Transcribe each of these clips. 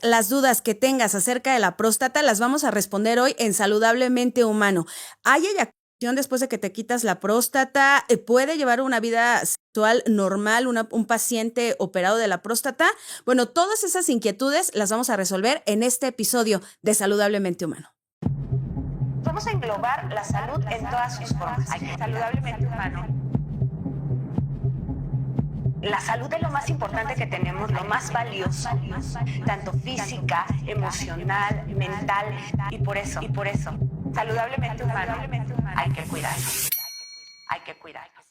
las dudas que tengas acerca de la próstata las vamos a responder hoy en Saludablemente Humano. ¿Hay eyaculación después de que te quitas la próstata? ¿Puede llevar una vida sexual normal un paciente operado de la próstata? Bueno, todas esas inquietudes las vamos a resolver en este episodio de Saludablemente Humano. Vamos a englobar la salud en todas sus formas. Saludablemente Humano. La salud es lo más importante que tenemos, lo más valioso, tanto física, emocional, mental, y por eso, saludablemente humano, hay que cuidarnos.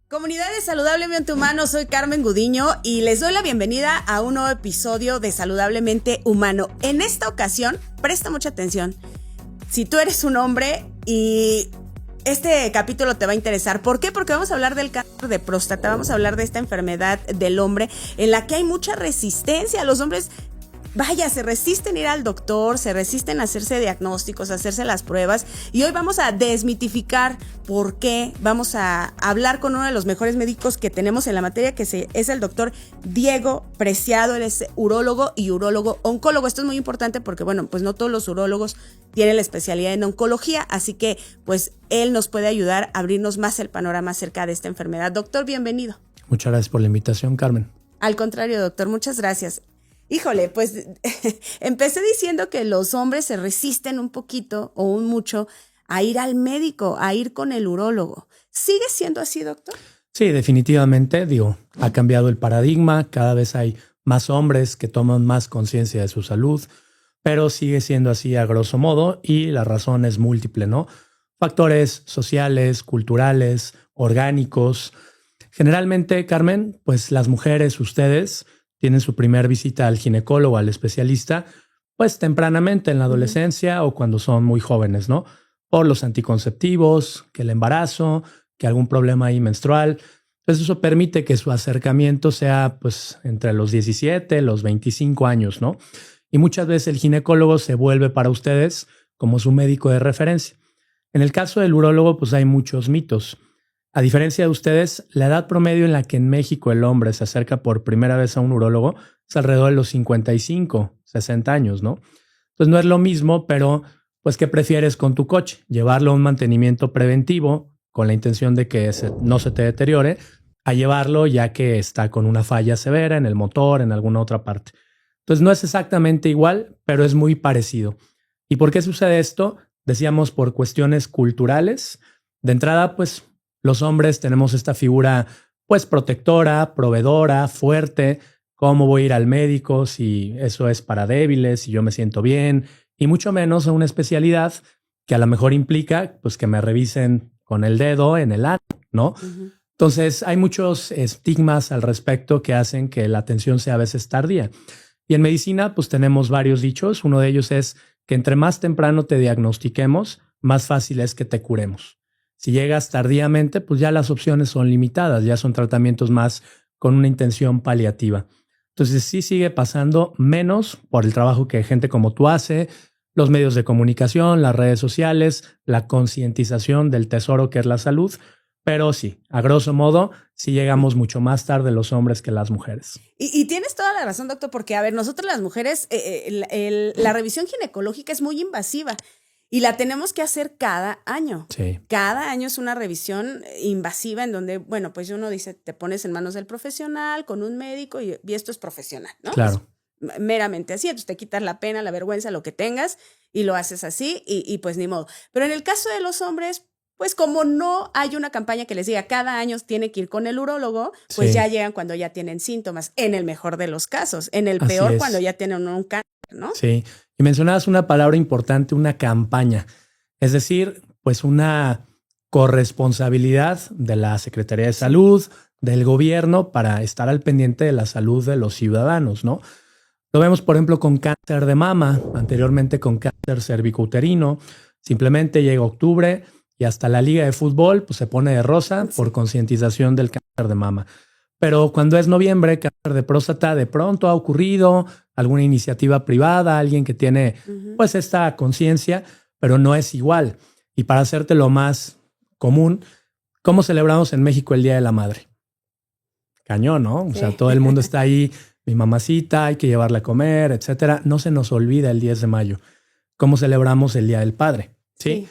Comunidad de Saludablemente Humano, soy Carmen Gudiño y les doy la bienvenida a un nuevo episodio de Saludablemente Humano. En esta ocasión, presta mucha atención. Si tú eres un hombre y este capítulo te va a interesar. ¿Por qué? Porque vamos a hablar del cáncer de próstata, vamos a hablar de esta enfermedad del hombre en la que hay mucha resistencia. Los hombres, se resisten a ir al doctor, se resisten a hacerse diagnósticos, a hacerse las pruebas. Y hoy vamos a desmitificar por qué. Vamos a hablar con uno de los mejores médicos que tenemos en la materia, que es el doctor Diego Preciado. Él es urólogo y urólogo oncólogo. Esto es muy importante porque, pues no todos los urólogos tienen la especialidad en oncología, así que, él nos puede ayudar a abrirnos más el panorama acerca de esta enfermedad. Doctor, bienvenido. Muchas gracias por la invitación, Carmen. Al contrario, doctor, muchas gracias. Híjole, empecé diciendo que los hombres se resisten un poquito o un mucho a ir al médico, a ir con el urólogo. ¿Sigue siendo así, doctor? Sí, definitivamente. Ha cambiado el paradigma. Cada vez hay más hombres que toman más conciencia de su salud, pero sigue siendo así a grosso modo y la razón es múltiple, ¿no? Factores sociales, culturales, orgánicos. Generalmente, Carmen, las mujeres, ustedes, tienen su primer visita al ginecólogo, al especialista, tempranamente en la adolescencia o cuando son muy jóvenes, ¿no? Por los anticonceptivos, que el embarazo, que algún problema ahí menstrual. Entonces eso permite que su acercamiento sea entre los 17, los 25 años, ¿no? Y muchas veces el ginecólogo se vuelve para ustedes como su médico de referencia. En el caso del urólogo, hay muchos mitos. A diferencia de ustedes, la edad promedio en la que en México el hombre se acerca por primera vez a un urólogo es alrededor de los 55, 60 años, ¿no? Entonces no es lo mismo, pero ¿qué prefieres con tu coche? Llevarlo a un mantenimiento preventivo con la intención de que no se te deteriore, a llevarlo ya que está con una falla severa en el motor, en alguna otra parte. Entonces no es exactamente igual, pero es muy parecido. ¿Y por qué sucede esto? Decíamos por cuestiones culturales. De entrada, los hombres tenemos esta figura protectora, proveedora, fuerte. ¿Cómo voy a ir al médico si eso es para débiles, si yo me siento bien? Y mucho menos a una especialidad que a lo mejor implica que me revisen con el dedo en el ano, ¿no? Uh-huh. Entonces hay muchos estigmas al respecto que hacen que la atención sea a veces tardía. Y en medicina tenemos varios dichos. Uno de ellos es que entre más temprano te diagnostiquemos, más fácil es que te curemos. Si llegas tardíamente, ya las opciones son limitadas, ya son tratamientos más con una intención paliativa. Entonces sí sigue pasando menos por el trabajo que gente como tú hace, los medios de comunicación, las redes sociales, la concientización del tesoro que es la salud, pero sí, a grosso modo, sí llegamos mucho más tarde los hombres que las mujeres. Y tienes toda la razón, doctor, porque nosotros las mujeres, la revisión ginecológica es muy invasiva. Y la tenemos que hacer cada año. Sí. Cada año es una revisión invasiva en donde, uno dice, te pones en manos del profesional, con un médico y esto es profesional, ¿no? Claro. Es meramente así, entonces te quitas la pena, la vergüenza, lo que tengas y lo haces así y ni modo. Pero en el caso de los hombres, como no hay una campaña que les diga cada año tiene que ir con el urólogo, sí, ya llegan cuando ya tienen síntomas, en el mejor de los casos, en el peor cuando ya tienen un cáncer, ¿no? Sí. Y mencionabas una palabra importante, una campaña, es decir, una corresponsabilidad de la Secretaría de Salud, del gobierno para estar al pendiente de la salud de los ciudadanos, ¿no? Lo vemos, por ejemplo, con cáncer de mama, anteriormente con cáncer cervicouterino. Simplemente llega octubre y hasta la liga de fútbol se pone de rosa por concientización del cáncer de mama. Pero cuando es noviembre, cáncer de próstata, de pronto ha ocurrido alguna iniciativa privada, alguien que tiene esta conciencia, pero no es igual. Y para hacerte lo más común, ¿cómo celebramos en México el Día de la Madre? Cañón, ¿no? O sea, todo el mundo está ahí mi mamacita, hay que llevarla a comer, etcétera. No se nos olvida el 10 de mayo. ¿Cómo celebramos el Día del Padre? ¿Sí?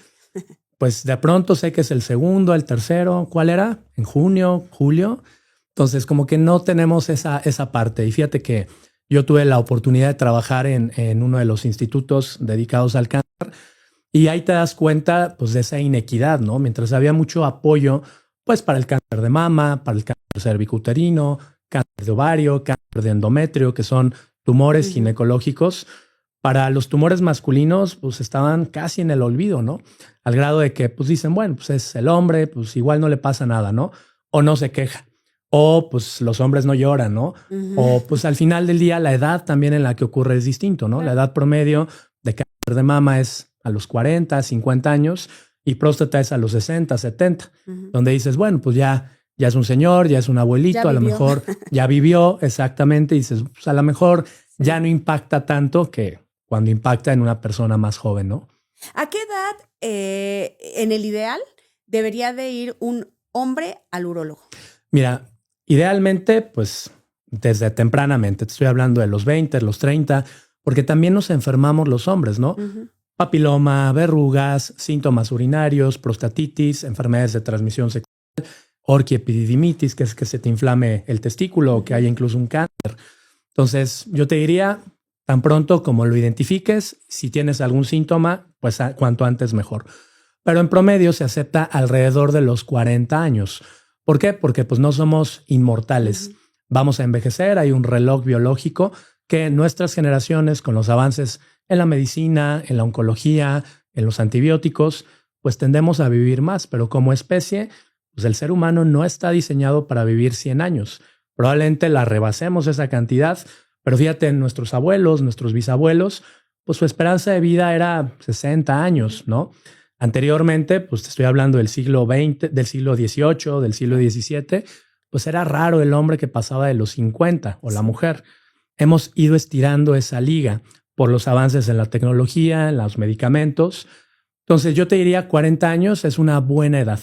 Pues de pronto sé que es el segundo, el tercero. ¿Cuál era? ¿En junio, julio? Entonces como que no tenemos esa parte. Y fíjate que yo tuve la oportunidad de trabajar en uno de los institutos dedicados al cáncer y ahí te das cuenta pues de esa inequidad, ¿no? Mientras había mucho apoyo pues para el cáncer de mama, para el cáncer cervicuterino, cáncer de ovario, cáncer de endometrio, que son tumores ginecológicos. Para los tumores masculinos, pues estaban casi en el olvido, ¿no? Al grado de que, pues dicen, bueno, pues es el hombre, pues igual no le pasa nada, ¿no? O no se queja. O pues los hombres no lloran, ¿no? O pues al final del día la edad también en la que ocurre es distinto, ¿no? La edad promedio de cáncer de mama es a los 40, 50 años y próstata es a los 60, 70, donde dices, bueno, pues ya es un señor, ya es un abuelito, a lo mejor ya vivió exactamente, y dices, pues a lo mejor ya no impacta tanto que cuando impacta en una persona más joven, ¿no? ¿A qué edad, en el ideal, debería de ir un hombre al urólogo? Mira, idealmente, pues desde tempranamente, te estoy hablando de los 20, los 30, porque también nos enfermamos los hombres, ¿no? Papiloma, verrugas, síntomas urinarios, prostatitis, enfermedades de transmisión sexual, orquiepididimitis, que es que se te inflame el testículo o que haya incluso un cáncer. Entonces, yo te diría, tan pronto como lo identifiques, si tienes algún síntoma, pues cuanto antes mejor. Pero en promedio se acepta alrededor de los 40 años. ¿Por qué? Porque pues no somos inmortales. Vamos a envejecer, hay un reloj biológico que nuestras generaciones, con los avances en la medicina, en la oncología, en los antibióticos, pues tendemos a vivir más. Pero como especie, pues el ser humano no está diseñado para vivir 100 años. Probablemente la rebasemos esa cantidad, pero fíjate, nuestros abuelos, nuestros bisabuelos, pues su esperanza de vida era 60 años, ¿no? Anteriormente, pues te estoy hablando del siglo XX, del siglo XVIII, del siglo XVII, pues era raro el hombre que pasaba de los 50 o la mujer. Hemos ido estirando esa liga por los avances en la tecnología, en los medicamentos. Entonces yo te diría 40 años es una buena edad.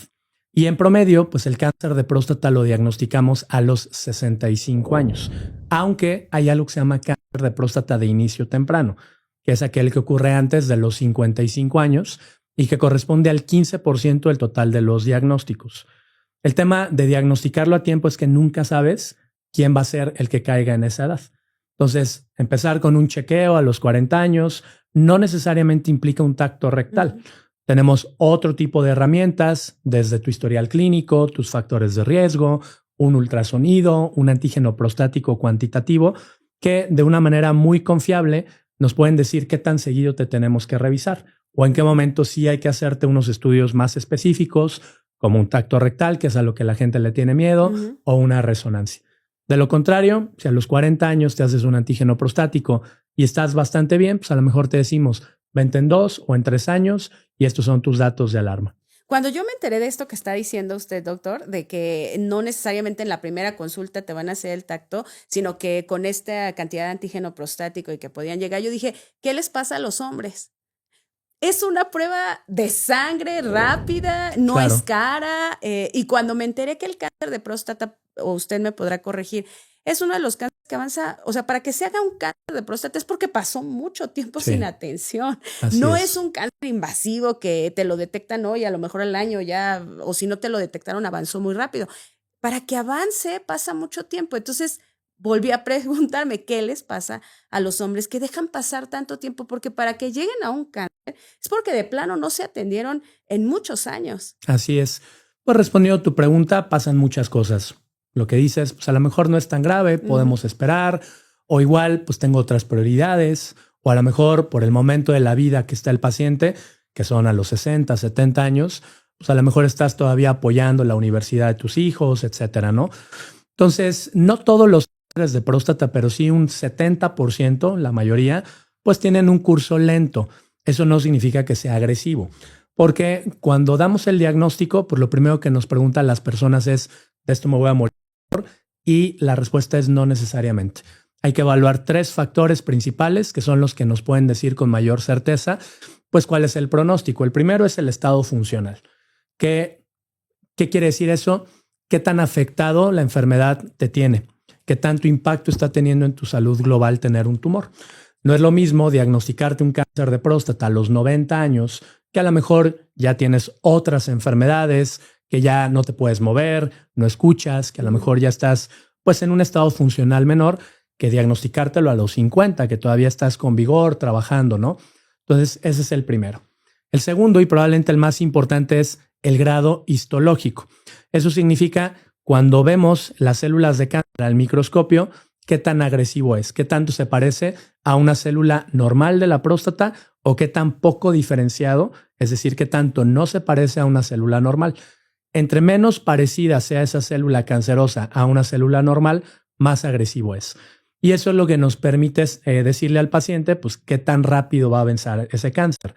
Y en promedio, pues el cáncer de próstata lo diagnosticamos a los 65 años, aunque hay algo que se llama cáncer de próstata de inicio temprano, que es aquel que ocurre antes de los 55 años y que corresponde al 15% del total de los diagnósticos. El tema de diagnosticarlo a tiempo es que nunca sabes quién va a ser el que caiga en esa edad. Entonces, empezar con un chequeo a los 40 años no necesariamente implica un tacto rectal. Tenemos otro tipo de herramientas, desde tu historial clínico, tus factores de riesgo, un ultrasonido, un antígeno prostático cuantitativo, que de una manera muy confiable nos pueden decir qué tan seguido te tenemos que revisar o en qué momento sí hay que hacerte unos estudios más específicos, como un tacto rectal, que es a lo que la gente le tiene miedo, o una resonancia. De lo contrario, si a los 40 años te haces un antígeno prostático y estás bastante bien, pues a lo mejor te decimos, vente en 2 o en 3 años y estos son tus datos de alarma. Cuando yo me enteré de esto que está diciendo usted, doctor, de que no necesariamente en la primera consulta te van a hacer el tacto, sino que con esta cantidad de antígeno prostático y que podían llegar, yo dije, ¿qué les pasa a los hombres? Es una prueba de sangre rápida, no es cara. Y cuando me enteré que el cáncer de próstata, o usted me podrá corregir, es uno de los cánceres que avanza, o sea, para que se haga un cáncer de próstata es porque pasó mucho tiempo sin atención. No es un cáncer invasivo que te lo detectan hoy, a lo mejor al año ya, o si no te lo detectaron, avanzó muy rápido. Para que avance pasa mucho tiempo. Entonces volví a preguntarme qué les pasa a los hombres que dejan pasar tanto tiempo, porque para que lleguen a un cáncer es porque de plano no se atendieron en muchos años. Así es. Pues respondiendo a tu pregunta, pasan muchas cosas. Lo que dices, pues a lo mejor no es tan grave, podemos esperar, o igual pues tengo otras prioridades, o a lo mejor por el momento de la vida que está el paciente, que son a los 60, 70 años, pues a lo mejor estás todavía apoyando la universidad de tus hijos, etcétera, ¿no? Entonces, no todos los cánceres de próstata, pero sí un 70%, la mayoría, pues tienen un curso lento. Eso no significa que sea agresivo, porque cuando damos el diagnóstico, pues lo primero que nos preguntan las personas es, ¿de esto me voy a morir? Y la respuesta es no necesariamente. Hay que evaluar 3 factores principales que son los que nos pueden decir con mayor certeza, pues cuál es el pronóstico. El primero es el estado funcional. ¿Qué quiere decir eso? ¿Qué tan afectado la enfermedad te tiene? qué tanto impacto está teniendo en tu salud global tener un tumor. No es lo mismo diagnosticarte un cáncer de próstata a los 90 años, que a lo mejor ya tienes otras enfermedades, que ya no te puedes mover, no escuchas, que a lo mejor ya estás pues en un estado funcional menor, que diagnosticártelo a los 50, que todavía estás con vigor, trabajando, ¿no? Entonces, ese es el primero. El segundo, y probablemente el más importante, es el grado histológico. Eso significa cuando vemos las células de cáncer al microscopio, qué tan agresivo es, qué tanto se parece a una célula normal de la próstata o qué tan poco diferenciado, es decir, qué tanto no se parece a una célula normal. Entre menos parecida sea esa célula cancerosa a una célula normal, más agresivo es. Y eso es lo que nos permite decirle al paciente pues, qué tan rápido va a avanzar ese cáncer.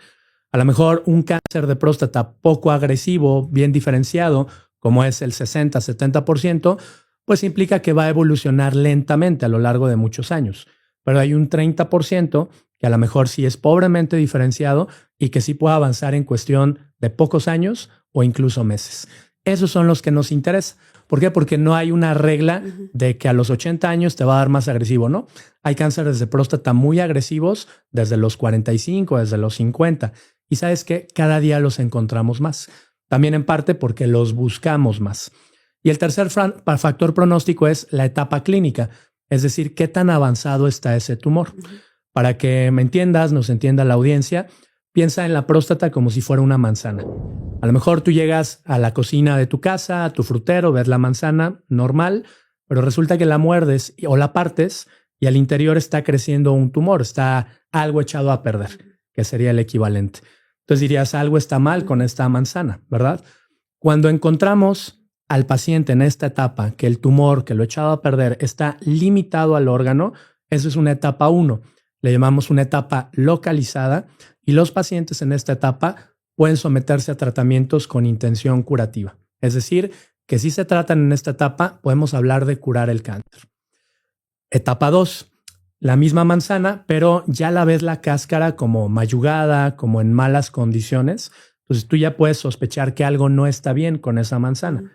A lo mejor un cáncer de próstata poco agresivo, bien diferenciado, como es el 60-70%, pues implica que va a evolucionar lentamente a lo largo de muchos años. Pero hay un 30% que a lo mejor sí es pobremente diferenciado y que sí puede avanzar en cuestión de pocos años o incluso meses. Esos son los que nos interesan. ¿Por qué? Porque no hay una regla de que a los 80 años te va a dar más agresivo, ¿no? Hay cánceres de próstata muy agresivos desde los 45, desde los 50. Y ¿sabes qué? Cada día los encontramos más. También en parte porque los buscamos más. Y el tercer factor pronóstico es la etapa clínica, es decir, qué tan avanzado está ese tumor. Para que me entiendas, nos entienda la audiencia, piensa en la próstata como si fuera una manzana. A lo mejor tú llegas a la cocina de tu casa, a tu frutero, ves la manzana normal, pero resulta que la muerdes o la partes y al interior está creciendo un tumor, está algo echado a perder, que sería el equivalente. Entonces dirías, algo está mal con esta manzana, ¿verdad? Cuando encontramos al paciente en esta etapa que el tumor que lo echado a perder está limitado al órgano, eso es una etapa 1. Le llamamos una etapa localizada y los pacientes en esta etapa pueden someterse a tratamientos con intención curativa. Es decir, que si se tratan en esta etapa, podemos hablar de curar el cáncer. Etapa 2, la misma manzana, pero ya la ves la cáscara como mayugada, como en malas condiciones. Entonces tú ya puedes sospechar que algo no está bien con esa manzana.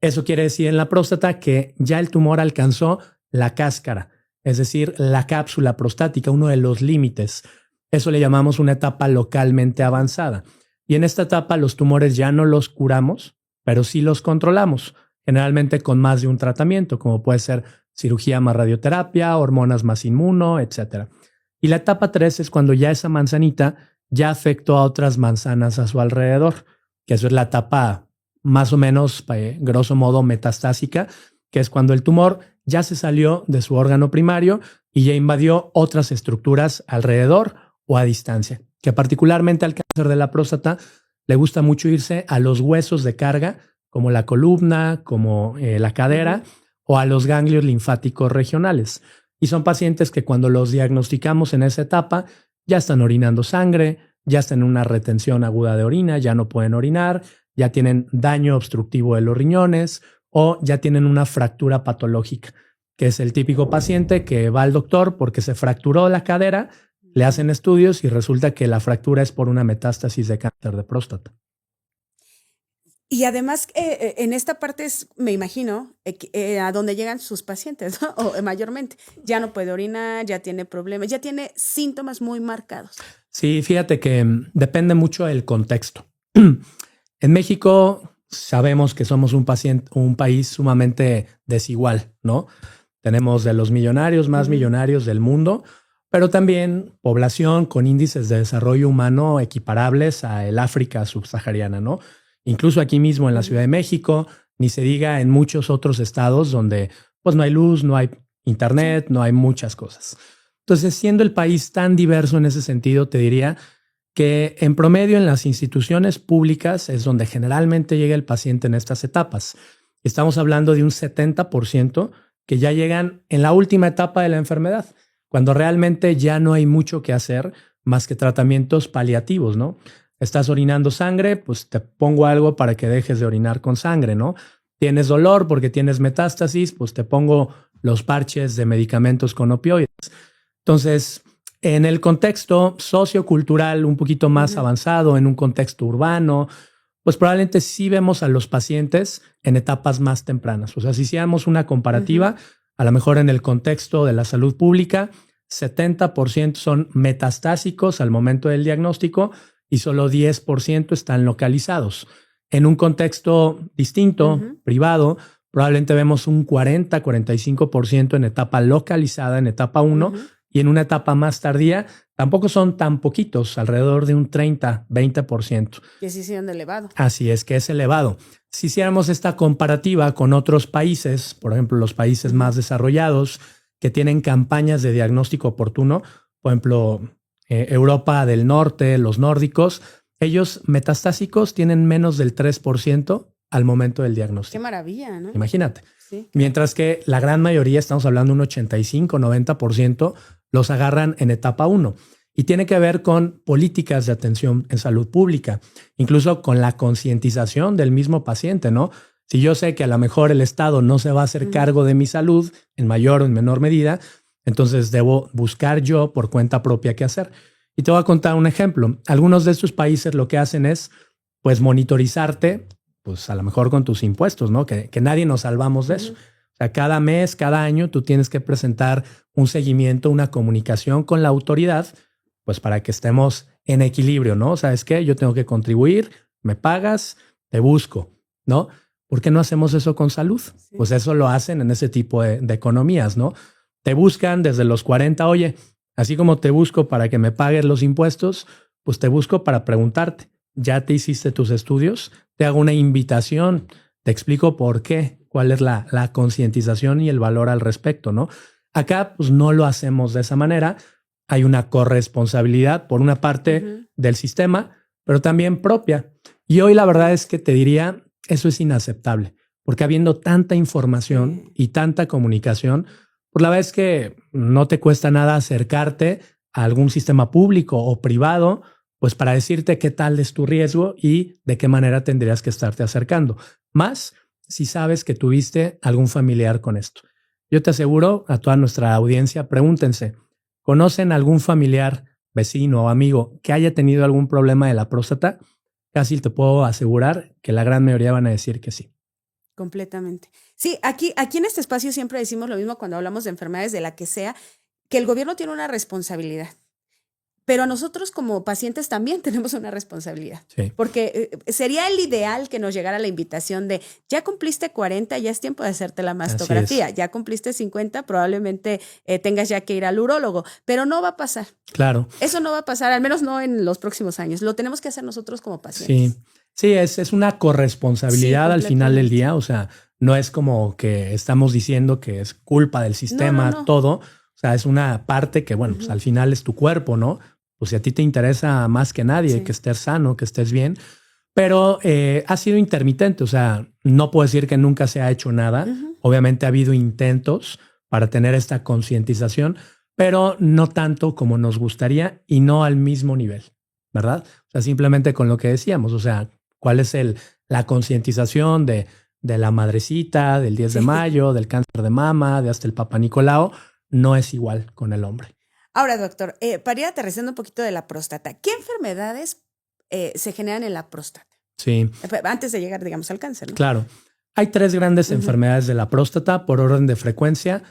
Eso quiere decir en la próstata que ya el tumor alcanzó la cáscara, es decir, la cápsula prostática, uno de los límites. Eso le llamamos una etapa localmente avanzada. Y en esta etapa los tumores ya no los curamos, pero sí los controlamos, generalmente con más de un tratamiento, como puede ser cirugía más radioterapia, hormonas más inmuno, etc. Y la etapa 3 es cuando ya esa manzanita ya afectó a otras manzanas a su alrededor, que eso es la etapa más o menos, grosso modo, metastásica, que es cuando el tumor ya se salió de su órgano primario y ya invadió otras estructuras alrededor o a distancia, que particularmente al cáncer de la próstata le gusta mucho irse a los huesos de carga, como la columna, como la cadera, o a los ganglios linfáticos regionales. Y son pacientes que cuando los diagnosticamos en esa etapa ya están orinando sangre, ya están en una retención aguda de orina, ya no pueden orinar, ya tienen daño obstructivo de los riñones o ya tienen una fractura patológica, que es el típico paciente que va al doctor porque se fracturó la cadera, le hacen estudios y resulta que la fractura es por una metástasis de cáncer de próstata. Y además, en esta parte es, me imagino, a donde llegan sus pacientes, ¿no? O mayormente. Ya no puede orinar, ya tiene problemas, ya tiene síntomas muy marcados. Sí, fíjate que depende mucho del contexto. En México sabemos que somos un país sumamente desigual, ¿no? Tenemos de los millonarios más millonarios del mundo, pero también población con índices de desarrollo humano equiparables a el África subsahariana, ¿no? Incluso aquí mismo en la Ciudad de México, ni se diga en muchos otros estados donde pues no hay luz, no hay internet, no hay muchas cosas. Entonces, siendo el país tan diverso en ese sentido, te diría que en promedio en las instituciones públicas es donde generalmente llega el paciente en estas etapas. Estamos hablando de un 70% que ya llegan en la última etapa de la enfermedad, cuando realmente ya no hay mucho que hacer más que tratamientos paliativos, ¿no? Estás orinando sangre, pues te pongo algo para que dejes de orinar con sangre, ¿no? Tienes dolor porque tienes metástasis, pues te pongo los parches de medicamentos con opioides. Entonces, en el contexto sociocultural un poquito más avanzado, en un contexto urbano, pues probablemente sí vemos a los pacientes en etapas más tempranas. O sea, si hiciéramos una comparativa, A lo mejor en el contexto de la salud pública, 70% son metastásicos al momento del diagnóstico y solo 10% están localizados. En un contexto distinto, privado, probablemente vemos un 40-45% en etapa localizada, en etapa 1, y en una etapa más tardía tampoco son tan poquitos, alrededor de un 30-20%. Que sí siendo elevado. Así es, que es elevado. Si hiciéramos esta comparativa con otros países, por ejemplo, los países más desarrollados que tienen campañas de diagnóstico oportuno, por ejemplo, Europa del Norte, los nórdicos, ellos metastásicos tienen menos del 3% al momento del diagnóstico. Qué maravilla, ¿no? Imagínate. Sí. Mientras que la gran mayoría, estamos hablando de un 85-90%, los agarran en etapa 1. Y tiene que ver con políticas de atención en salud pública, incluso con la concientización del mismo paciente, ¿no? Si yo sé que a lo mejor el Estado no se va a hacer cargo de mi salud en mayor o en menor medida, entonces debo buscar yo por cuenta propia qué hacer. Y te voy a contar un ejemplo. Algunos de estos países lo que hacen es, pues, monitorizarte, pues, a lo mejor con tus impuestos, ¿no? Que nadie nos salvamos de eso. O sea, cada mes, cada año, tú tienes que presentar un seguimiento, una comunicación con la autoridad, pues para que estemos en equilibrio, ¿no? ¿Sabes qué? Yo tengo que contribuir, me pagas, te busco, ¿no? ¿Por qué no hacemos eso con salud? Sí. Pues eso lo hacen en ese tipo de economías, ¿no? Te buscan desde los 40, oye, así como te busco para que me pagues los impuestos, pues te busco para preguntarte, ¿ya te hiciste tus estudios? Te hago una invitación, te explico por qué, cuál es la concientización y el valor al respecto, ¿no? Acá, pues no lo hacemos de esa manera. Hay una corresponsabilidad, por una parte, del sistema, pero también propia. Y hoy la verdad es que te diría, eso es inaceptable, porque habiendo tanta información y tanta comunicación, pues la verdad es que no te cuesta nada acercarte a algún sistema público o privado, pues para decirte qué tal es tu riesgo y de qué manera tendrías que estarte acercando. Más si sabes que tuviste algún familiar con esto. Yo te aseguro a toda nuestra audiencia, pregúntense, ¿conocen algún familiar, vecino o amigo que haya tenido algún problema de la próstata? Casi te puedo asegurar que la gran mayoría van a decir que sí. Completamente. Sí, aquí en este espacio siempre decimos lo mismo cuando hablamos de enfermedades de la que sea, que el gobierno tiene una responsabilidad. Pero nosotros como pacientes también tenemos una responsabilidad. Sí. Porque sería el ideal que nos llegara la invitación de ya cumpliste 40, ya es tiempo de hacerte la mastografía. Ya cumpliste 50, probablemente tengas ya que ir al urólogo. Pero no va a pasar. Claro. Eso no va a pasar, al menos no en los próximos años. Lo tenemos que hacer nosotros como pacientes. Sí, es una corresponsabilidad al final del día. O sea, no es como que estamos diciendo que es culpa del sistema, todo. O sea, es una parte que, bueno, pues al final es tu cuerpo, ¿no? Pues si a ti te interesa más que nadie, que estés sano, que estés bien, pero ha sido intermitente. O sea, no puedo decir que nunca se ha hecho nada. Obviamente ha habido intentos para tener esta concientización, pero no tanto como nos gustaría y no al mismo nivel, ¿verdad? O sea, simplemente con lo que decíamos, o sea, ¿cuál es la concientización de la madrecita, del 10 de mayo, del cáncer de mama, de hasta el Papá Nicolau? No es igual con el hombre. Ahora, doctor, para ir aterrizando un poquito de la próstata, ¿qué enfermedades se generan en la próstata? Sí. Antes de llegar, digamos, al cáncer, ¿no? Claro. Hay 3 grandes enfermedades de la próstata por orden de frecuencia.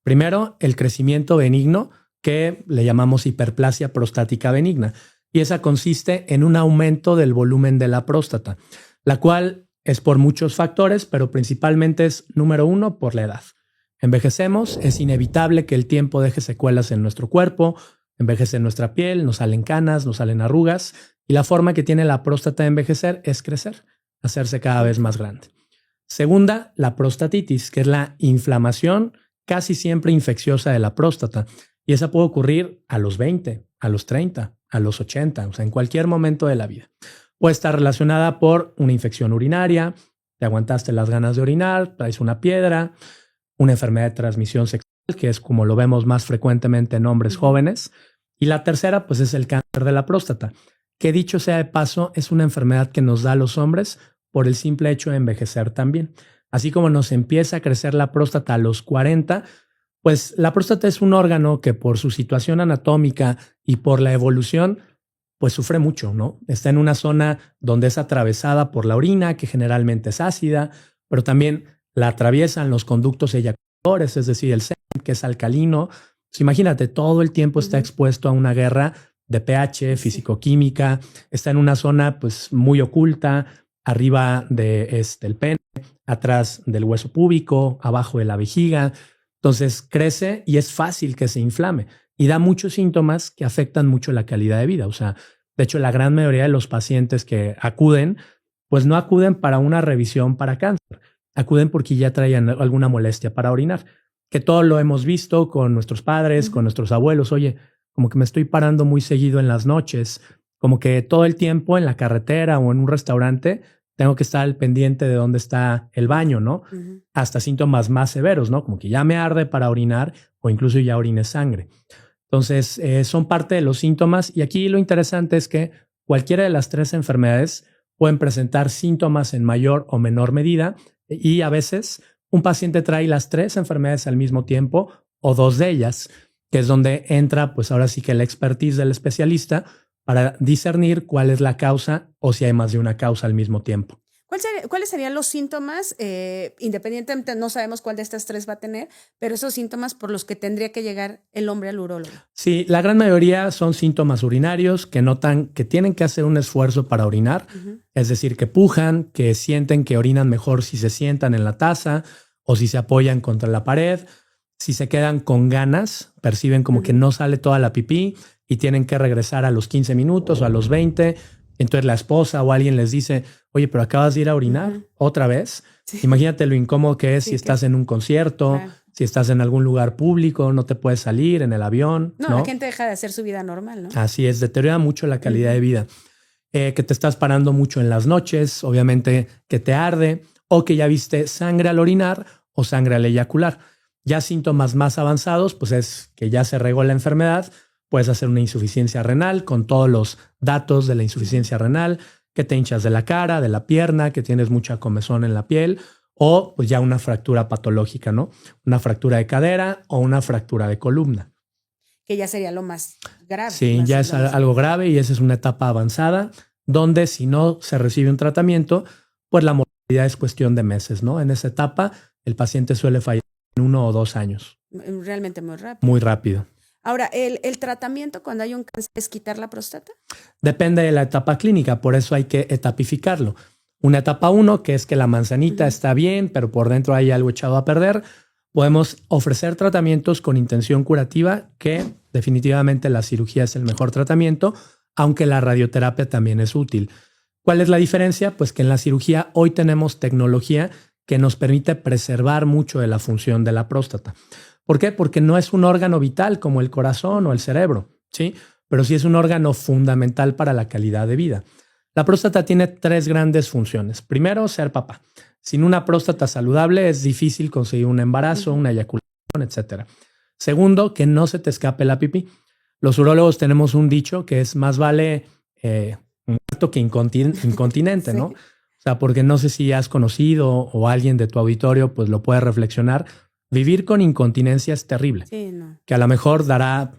Primero, el crecimiento benigno, que le llamamos hiperplasia prostática benigna. Y esa consiste en un aumento del volumen de la próstata, la cual es por muchos factores, pero principalmente es, número 1, por la edad. Envejecemos, es inevitable que el tiempo deje secuelas en nuestro cuerpo, envejece nuestra piel, nos salen canas, nos salen arrugas, y la forma que tiene la próstata de envejecer es crecer, hacerse cada vez más grande. Segunda, la prostatitis, que es la inflamación casi siempre infecciosa de la próstata, y esa puede ocurrir a los 20, a los 30, a los 80, o sea, en cualquier momento de la vida. Puede estar relacionada por una infección urinaria, te aguantaste las ganas de orinar, traes una piedra, una enfermedad de transmisión sexual, que es como lo vemos más frecuentemente en hombres jóvenes. Y la tercera, pues es el cáncer de la próstata, que dicho sea de paso, es una enfermedad que nos da a los hombres por el simple hecho de envejecer también. Así como nos empieza a crecer la próstata a los 40, pues la próstata es un órgano que por su situación anatómica y por la evolución, pues sufre mucho, ¿no? Está en una zona donde es atravesada por la orina, que generalmente es ácida, pero también la atraviesan los conductos eyaculatorios es decir, el semen, que es alcalino. Pues imagínate, todo el tiempo está expuesto a una guerra de pH, físico-química, está en una zona pues muy oculta, arriba de el pene, atrás del hueso púbico, abajo de la vejiga. Entonces crece y es fácil que se inflame y da muchos síntomas que afectan mucho la calidad de vida. O sea, de hecho, la gran mayoría de los pacientes que acuden, pues no acuden para una revisión para cáncer, acuden porque ya traían alguna molestia para orinar, que todo lo hemos visto con nuestros padres, con nuestros abuelos. Oye, como que me estoy parando muy seguido en las noches, como que todo el tiempo en la carretera o en un restaurante tengo que estar al pendiente de dónde está el baño, ¿no? Hasta síntomas más severos, ¿no? Como que ya me arde para orinar o incluso ya orine sangre. Entonces, son parte de los síntomas y aquí lo interesante es que cualquiera de las 3 enfermedades pueden presentar síntomas en mayor o menor medida y a veces un paciente trae las 3 enfermedades al mismo tiempo o 2 de ellas, que es donde entra pues ahora sí que la expertise del especialista para discernir cuál es la causa o si hay más de una causa al mismo tiempo. ¿Cuáles serían los síntomas? Independientemente, no sabemos cuál de estas 3 va a tener, pero esos síntomas por los que tendría que llegar el hombre al urólogo. Sí, la gran mayoría son síntomas urinarios que notan que tienen que hacer un esfuerzo para orinar, es decir, que pujan, que sienten que orinan mejor si se sientan en la taza o si se apoyan contra la pared, si se quedan con ganas, perciben como que no sale toda la pipí y tienen que regresar a los 15 minutos o a los 20. Entonces la esposa o alguien les dice, oye, pero acabas de ir a orinar otra vez. Sí. Imagínate lo incómodo que es si estás en un concierto, si estás en algún lugar público, no te puedes salir en el avión. No, la gente deja de hacer su vida normal, ¿no? Así es, deteriora mucho la calidad de vida. Que te estás parando mucho en las noches, obviamente que te arde o que ya viste sangre al orinar o sangre al eyacular. Ya síntomas más avanzados, pues es que ya se regó la enfermedad. Puedes hacer una insuficiencia renal con todos los datos de la insuficiencia renal, que te hinchas de la cara, de la pierna, que tienes mucha comezón en la piel o pues ya una fractura patológica, ¿no? Una fractura de cadera o una fractura de columna. Que ya sería lo más grave. Sí, ya es algo grave y esa es una etapa avanzada donde si no se recibe un tratamiento, pues la mortalidad es cuestión de meses, ¿no? En esa etapa el paciente suele fallecer en 1 o 2 años. Realmente muy rápido. Muy rápido. Ahora, ¿el tratamiento cuando hay un cáncer es quitar la próstata? Depende de la etapa clínica, por eso hay que etapificarlo. Una etapa 1, que es que la manzanita está bien, pero por dentro hay algo echado a perder. Podemos ofrecer tratamientos con intención curativa, que definitivamente la cirugía es el mejor tratamiento, aunque la radioterapia también es útil. ¿Cuál es la diferencia? Pues que en la cirugía hoy tenemos tecnología que nos permite preservar mucho de la función de la próstata. ¿Por qué? Porque no es un órgano vital como el corazón o el cerebro, ¿sí? Pero sí es un órgano fundamental para la calidad de vida. La próstata tiene 3 grandes funciones. Primero, ser papá. Sin una próstata saludable es difícil conseguir un embarazo, una eyaculación, etc. Segundo, que no se te escape la pipí. Los urólogos tenemos un dicho que es más vale muerto que incontinente, ¿no? O sea, porque no sé si has conocido o alguien de tu auditorio pues lo puede reflexionar. Vivir con incontinencia es terrible, que a lo mejor dará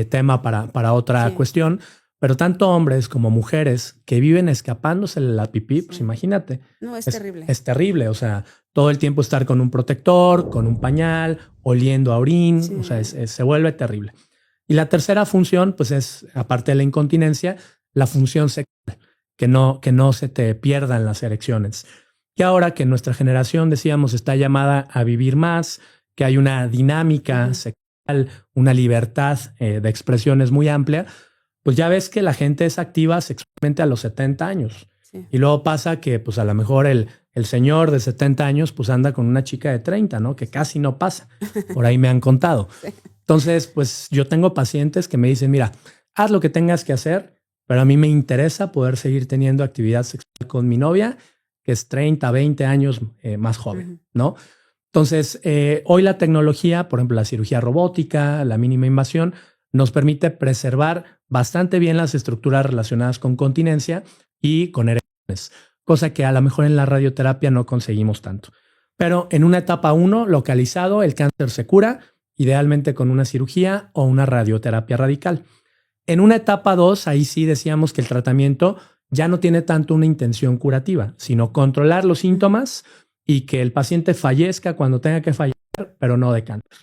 tema para otra cuestión, pero tanto hombres como mujeres que viven escapándosele la pipí, pues imagínate. No, es terrible. Es terrible, o sea, todo el tiempo estar con un protector, con un pañal, oliendo a orín, o sea, se vuelve terrible. Y la tercera función, pues es, aparte de la incontinencia, la función sexual, que no se te pierdan las erecciones. Y ahora que nuestra generación, decíamos, está llamada a vivir más, que hay una dinámica sexual, una libertad de expresiones muy amplia, pues ya ves que la gente es activa sexualmente a los 70 años. Sí. Y luego pasa que pues a lo mejor el señor de 70 años pues anda con una chica de 30, ¿no? Que casi no pasa. Por ahí me han contado. Sí. Entonces, pues yo tengo pacientes que me dicen, mira, haz lo que tengas que hacer, pero a mí me interesa poder seguir teniendo actividad sexual con mi novia, que es 30, 20 años más joven, ¿no? Entonces, hoy la tecnología, por ejemplo, la cirugía robótica, la mínima invasión, nos permite preservar bastante bien las estructuras relacionadas con continencia y con erecciones, cosa que a lo mejor en la radioterapia no conseguimos tanto. Pero en una etapa 1, localizado, el cáncer se cura, idealmente con una cirugía o una radioterapia radical. En una etapa 2, ahí sí decíamos que el tratamiento ya no tiene tanto una intención curativa, sino controlar los síntomas y que el paciente fallezca cuando tenga que fallecer pero no de cáncer.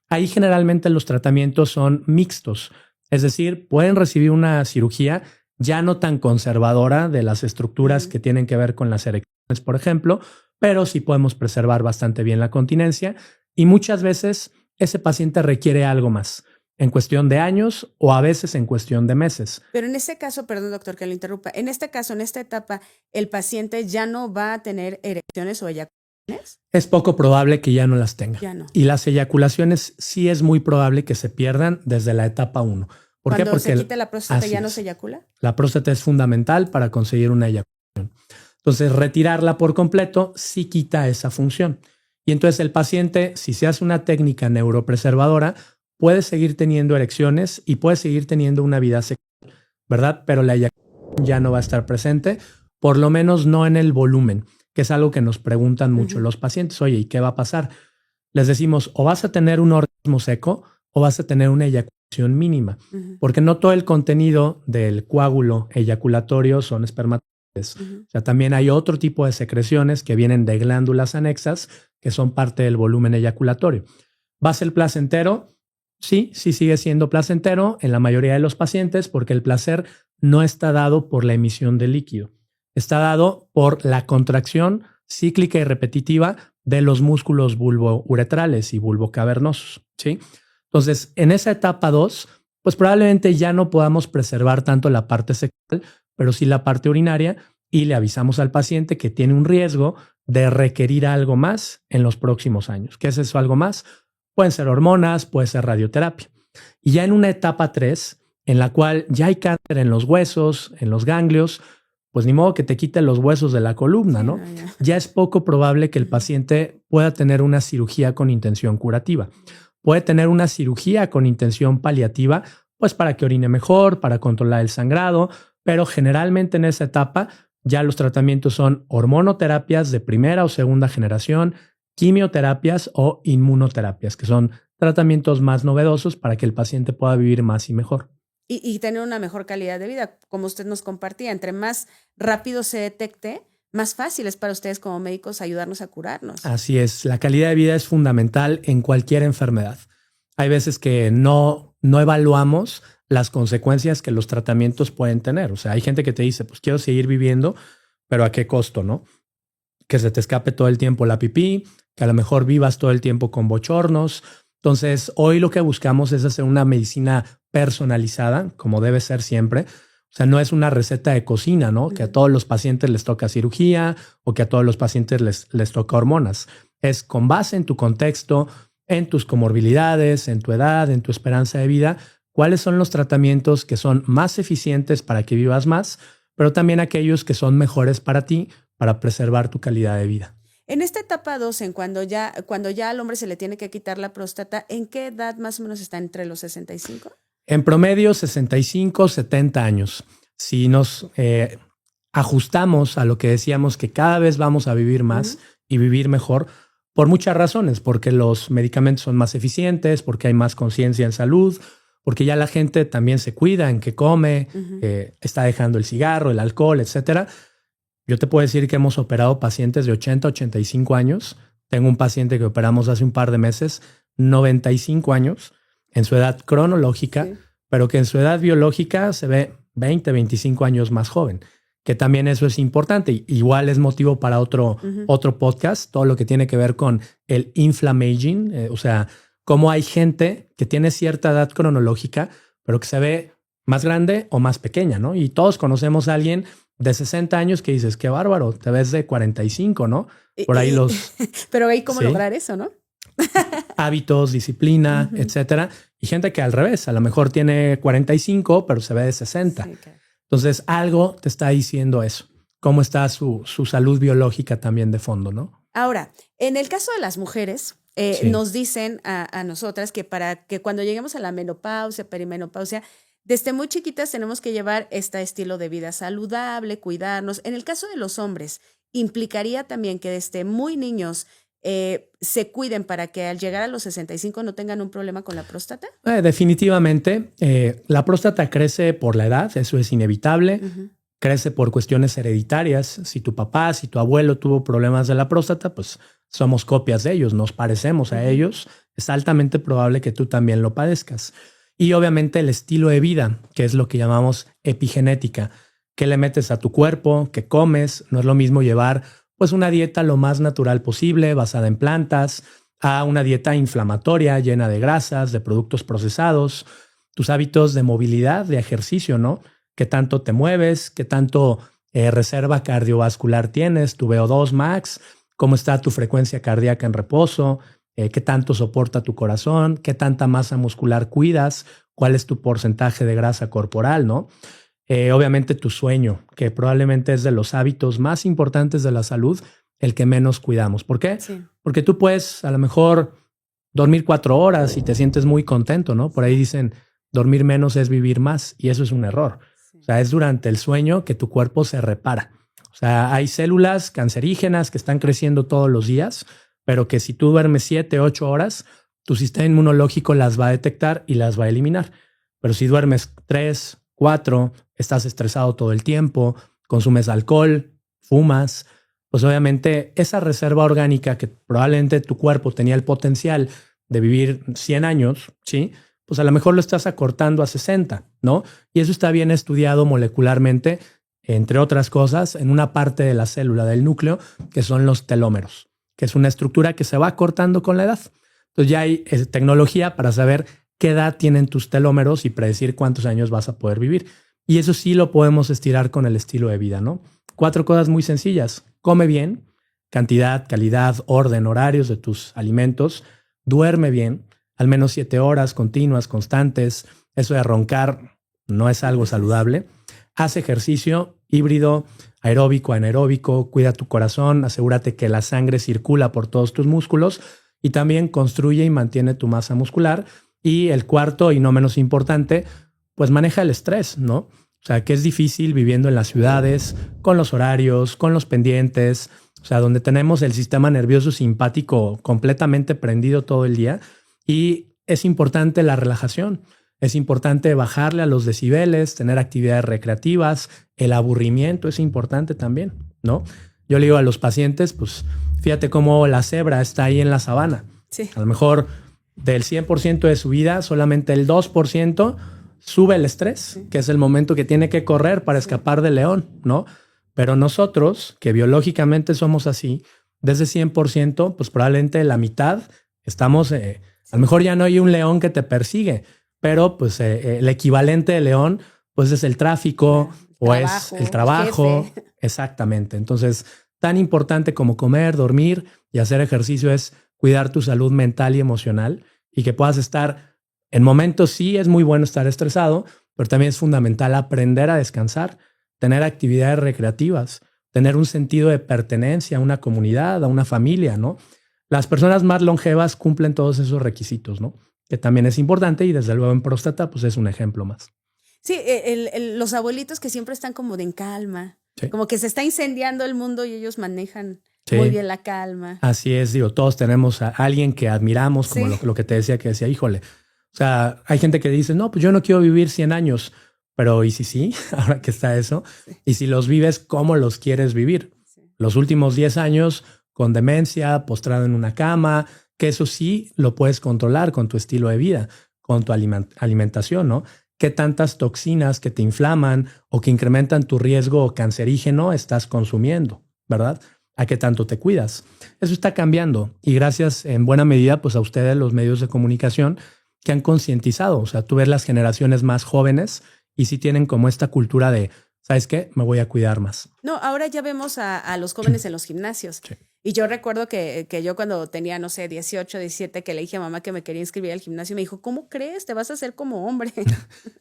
Ahí generalmente los tratamientos son mixtos, es decir, pueden recibir una cirugía ya no tan conservadora de las estructuras que tienen que ver con las erecciones, por ejemplo, pero sí podemos preservar bastante bien la continencia y muchas veces ese paciente requiere algo más en cuestión de años o a veces en cuestión de meses. Pero en este caso, perdón doctor que lo interrumpa, en este caso, en esta etapa, ¿el paciente ya no va a tener erecciones o eyaculaciones? Es poco probable que ya no las tenga. Ya no. Y las eyaculaciones sí es muy probable que se pierdan desde la etapa 1. ¿Por qué? Cuando Porque se quita la próstata ya no es. se eyacula. La próstata es fundamental para conseguir una eyaculación. Entonces, retirarla por completo sí quita esa función. Y entonces el paciente, si se hace una técnica neuropreservadora, puede seguir teniendo erecciones y puede seguir teniendo una vida sexual, ¿verdad? Pero la eyaculación ya no va a estar presente, por lo menos no en el volumen, que es algo que nos preguntan mucho los pacientes. Oye, ¿y qué va a pasar? Les decimos, o vas a tener un orgasmo seco o vas a tener una eyaculación mínima, porque no todo el contenido del coágulo eyaculatorio son espermatozoides. O sea, también hay otro tipo de secreciones que vienen de glándulas anexas que son parte del volumen eyaculatorio. ¿Va a ser placentero? Sí sigue siendo placentero en la mayoría de los pacientes porque el placer no está dado por la emisión de líquido. Está dado por la contracción cíclica y repetitiva de los músculos bulbouretrales y bulbocavernosos, ¿sí? Entonces, en esa etapa 2, pues probablemente ya no podamos preservar tanto la parte sexual, pero sí la parte urinaria y le avisamos al paciente que tiene un riesgo de requerir algo más en los próximos años. ¿Qué es eso algo más? Pueden ser hormonas, puede ser radioterapia. Y ya en una etapa 3, en la cual ya hay cáncer en los huesos, en los ganglios, pues ni modo que te quiten los huesos de la columna, ¿no? Ya es poco probable que el paciente pueda tener una cirugía con intención curativa. Puede tener una cirugía con intención paliativa, pues para que orine mejor, para controlar el sangrado, pero generalmente en esa etapa ya los tratamientos son hormonoterapias de primera o segunda generación, quimioterapias o inmunoterapias, que son tratamientos más novedosos para que el paciente pueda vivir más y mejor. Y tener una mejor calidad de vida, como usted nos compartía. Entre más rápido se detecte, más fácil es para ustedes como médicos ayudarnos a curarnos. Así es, la calidad de vida es fundamental en cualquier enfermedad. Hay veces que no evaluamos las consecuencias que los tratamientos pueden tener. O sea, hay gente que te dice, pues quiero seguir viviendo, pero ¿a qué costo, no? Que se te escape todo el tiempo la pipí, que a lo mejor vivas todo el tiempo con bochornos. Entonces, hoy lo que buscamos es hacer una medicina personalizada, como debe ser siempre. O sea, no es una receta de cocina, ¿no? Que a todos los pacientes les toca cirugía o que a todos los pacientes les toca hormonas. Es con base en tu contexto, en tus comorbilidades, en tu edad, en tu esperanza de vida, cuáles son los tratamientos que son más eficientes para que vivas más, pero también aquellos que son mejores para ti, para preservar tu calidad de vida. En esta etapa 2, cuando ya al hombre se le tiene que quitar la próstata, ¿en qué edad más o menos está? ¿Entre los 65? En promedio 65, 70 años. Si nos ajustamos a lo que decíamos que cada vez vamos a vivir más y vivir mejor, por muchas razones, porque los medicamentos son más eficientes, porque hay más conciencia en salud, porque ya la gente también se cuida en qué come, está dejando el cigarro, el alcohol, etcétera. Yo te puedo decir que hemos operado pacientes de 80, 85 años. Tengo un paciente que operamos hace un par de meses, 95 años, en su edad cronológica, pero que en su edad biológica se ve 20, 25 años más joven, que también eso es importante. Igual es motivo para otro podcast, todo lo que tiene que ver con el inflammaging, o sea, cómo hay gente que tiene cierta edad cronológica, pero que se ve más grande o más pequeña, ¿no? Y todos conocemos a alguien de 60 años que dices, qué bárbaro, te ves de 45, ¿no? Por ahí los... Pero hay cómo lograr eso, ¿no? Hábitos, disciplina, etcétera. Y gente que al revés, a lo mejor tiene 45, pero se ve de 60. Sí, okay. Entonces, algo te está diciendo eso. Cómo está su salud biológica también de fondo, ¿no? Ahora, en el caso de las mujeres, nos dicen a nosotras que para que cuando lleguemos a la menopausia, perimenopausia, desde muy chiquitas tenemos que llevar este estilo de vida saludable, cuidarnos. En el caso de los hombres, ¿implicaría también que desde muy niños se cuiden para que al llegar a los 65 no tengan un problema con la próstata? Definitivamente. La próstata crece por la edad, eso es inevitable. Crece por cuestiones hereditarias. Si tu papá, si tu abuelo tuvo problemas de la próstata, pues somos copias de ellos, nos parecemos a ellos, es altamente probable que tú también lo padezcas. Y obviamente el estilo de vida, que es lo que llamamos epigenética. ¿Qué le metes a tu cuerpo? ¿Qué comes? No es lo mismo llevar pues una dieta lo más natural posible, basada en plantas, a una dieta inflamatoria, llena de grasas, de productos procesados, tus hábitos de movilidad, de ejercicio, ¿no? ¿Qué tanto te mueves? ¿Qué tanto reserva cardiovascular tienes? ¿Tu VO2 max? ¿Cómo está tu frecuencia cardíaca en reposo? ¿Qué tanto soporta tu corazón? ¿Qué tanta masa muscular cuidas? ¿Cuál es tu porcentaje de grasa corporal, no? Obviamente tu sueño, que probablemente es de los hábitos más importantes de la salud, el que menos cuidamos. ¿Por qué? Sí. Porque tú puedes a lo mejor dormir 4 horas y te sientes muy contento, ¿no? Por ahí dicen, dormir menos es vivir más, y eso es un error. Sí. O sea, es durante el sueño que tu cuerpo se repara. O sea, hay células cancerígenas que están creciendo todos los días, pero que si tú duermes 7, 8 horas, tu sistema inmunológico las va a detectar y las va a eliminar. Pero si duermes 3, 4, estás estresado todo el tiempo, consumes alcohol, fumas, pues obviamente esa reserva orgánica que probablemente tu cuerpo tenía el potencial de vivir 100 años, ¿sí? Pues a lo mejor lo estás acortando a 60, ¿no? Y eso está bien estudiado molecularmente, entre otras cosas, en una parte de la célula del núcleo, que son los telómeros, que es una estructura que se va acortando con la edad. Entonces ya hay tecnología para saber qué edad tienen tus telómeros y predecir cuántos años vas a poder vivir. Y eso sí lo podemos estirar con el estilo de vida, ¿no? 4 cosas muy sencillas. Come bien, cantidad, calidad, orden, horarios de tus alimentos. Duerme bien, al menos 7 horas continuas, constantes. Eso de roncar no es algo saludable. Haz ejercicio híbrido, aeróbico, anaeróbico. Cuida tu corazón, asegúrate que la sangre circula por todos tus músculos y también construye y mantiene tu masa muscular. Y el cuarto y no menos importante, pues maneja el estrés, ¿no? O sea, que es difícil viviendo en las ciudades, con los horarios, con los pendientes, o sea, donde tenemos el sistema nervioso simpático completamente prendido todo el día. Y es importante la relajación, es importante bajarle a los decibeles, tener actividades recreativas, el aburrimiento es importante también, ¿no? Yo le digo a los pacientes, pues fíjate cómo la cebra está ahí en la sabana. Sí. A lo mejor del 100% de su vida, solamente el 2% sube el estrés, sí, que es el momento que tiene que correr para escapar del león, ¿no? Pero nosotros, que biológicamente somos así, desde 100%, pues probablemente la mitad estamos, a lo mejor ya no hay un león que te persigue, pero pues el equivalente de león, pues es el tráfico o es el trabajo. Jefe. Exactamente. Entonces, tan importante como comer, dormir y hacer ejercicio es cuidar tu salud mental y emocional, y que puedas estar en momentos, sí es muy bueno estar estresado, pero también es fundamental aprender a descansar, tener actividades recreativas, tener un sentido de pertenencia a una comunidad, a una familia, ¿no? Las personas más longevas cumplen todos esos requisitos, ¿no? Que también es importante, y desde luego en próstata pues es un ejemplo más. Sí, los abuelitos que siempre están como de en calma, sí, como que se está incendiando el mundo y ellos manejan sí, muy bien la calma. Así es, digo, todos tenemos a alguien que admiramos, como sí, lo que te decía, que decía, híjole, o sea, hay gente que dice, no, pues yo no quiero vivir 100 años, pero ¿y si sí? Ahora que está eso, sí, y si los vives, ¿cómo los quieres vivir? Sí. Los últimos 10 años con demencia, postrado en una cama, que eso sí lo puedes controlar con tu estilo de vida, con tu alimentación, ¿no? ¿Qué tantas toxinas que te inflaman o que incrementan tu riesgo cancerígeno estás consumiendo, verdad? ¿A qué tanto te cuidas? Eso está cambiando, y gracias en buena medida pues a ustedes, los medios de comunicación, que han concientizado. O sea, tú ves las generaciones más jóvenes y sí tienen como esta cultura de, ¿sabes qué? Me voy a cuidar más. No, ahora ya vemos a los jóvenes en los gimnasios. Sí. Y yo recuerdo que yo cuando tenía, no sé, 18, 17, que le dije a mamá que me quería inscribir al gimnasio, me dijo, ¿cómo crees? Te vas a hacer como hombre.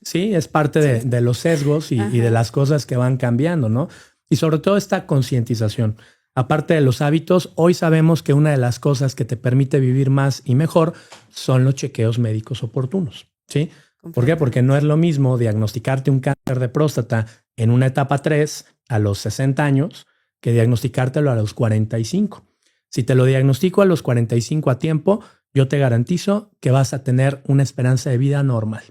Sí, es parte sí, de los sesgos y de las cosas que van cambiando, ¿no? Y sobre todo esta concientización. Aparte de los hábitos, hoy sabemos que una de las cosas que te permite vivir más y mejor son los chequeos médicos oportunos, ¿sí? ¿Por qué? Porque no es lo mismo diagnosticarte un cáncer de próstata en una etapa 3 a los 60 años que diagnosticártelo a los 45. Si te lo diagnostico a los 45 a tiempo, yo te garantizo que vas a tener una esperanza de vida normal,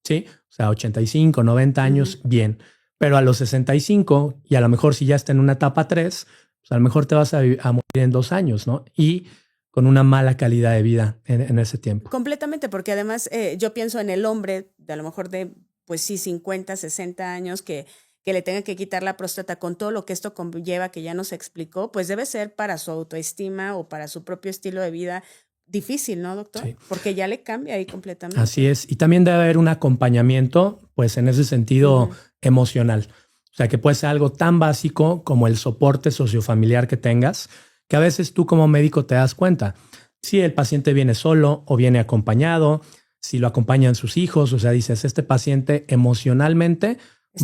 ¿sí? O sea, 85, 90 años, bien. Pero a los 65, y a lo mejor si ya está en una etapa 3, pues a lo mejor te vas a morir en 2 años, ¿no? Y con una mala calidad de vida en ese tiempo. Completamente, porque además yo pienso en el hombre, de a lo mejor de, pues sí, 50, 60 años, que le tenga que quitar la próstata con todo lo que esto conlleva, que ya nos explicó, pues debe ser para su autoestima o para su propio estilo de vida difícil, ¿no, doctor? Sí. Porque ya le cambia ahí completamente. Así es. Y también debe haber un acompañamiento, pues en ese sentido emocional. O sea, que puede ser algo tan básico como el soporte sociofamiliar que tengas, que a veces tú como médico te das cuenta. Si el paciente viene solo o viene acompañado, si lo acompañan sus hijos, o sea, dices, este paciente emocionalmente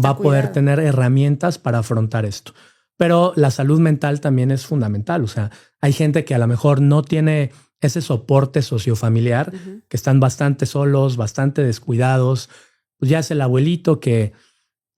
va a poder tener herramientas para afrontar esto. Pero la salud mental también es fundamental. O sea, hay gente que a lo mejor no tiene ese soporte sociofamiliar, que están bastante solos, bastante descuidados. Pues ya es el abuelito que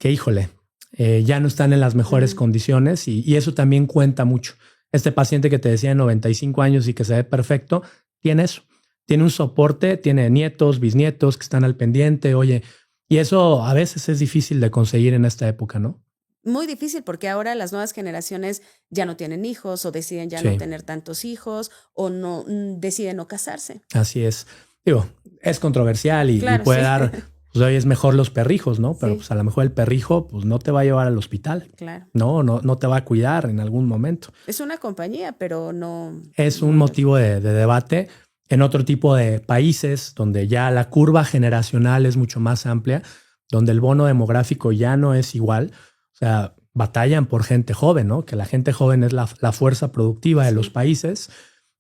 híjole, ya no están en las mejores condiciones y eso también cuenta mucho. Este paciente que te decía de 95 años y que se ve perfecto, tiene eso. Tiene un soporte, tiene nietos, bisnietos que están al pendiente, oye, y eso a veces es difícil de conseguir en esta época, ¿no? Muy difícil porque ahora las nuevas generaciones ya no tienen hijos o deciden ya no tener tantos hijos o no deciden no casarse. Así es. Digo, es controversial y puede dar, pues hoy es mejor los perrijos, ¿no? Pero pues a lo mejor el perrijo pues no te va a llevar al hospital. Claro. No te va a cuidar en algún momento. Es una compañía, pero no... Es un motivo de debate. En otro tipo de países donde ya la curva generacional es mucho más amplia, donde el bono demográfico ya no es igual, o sea, batallan por gente joven, ¿no? Que la gente joven es la fuerza productiva de los países.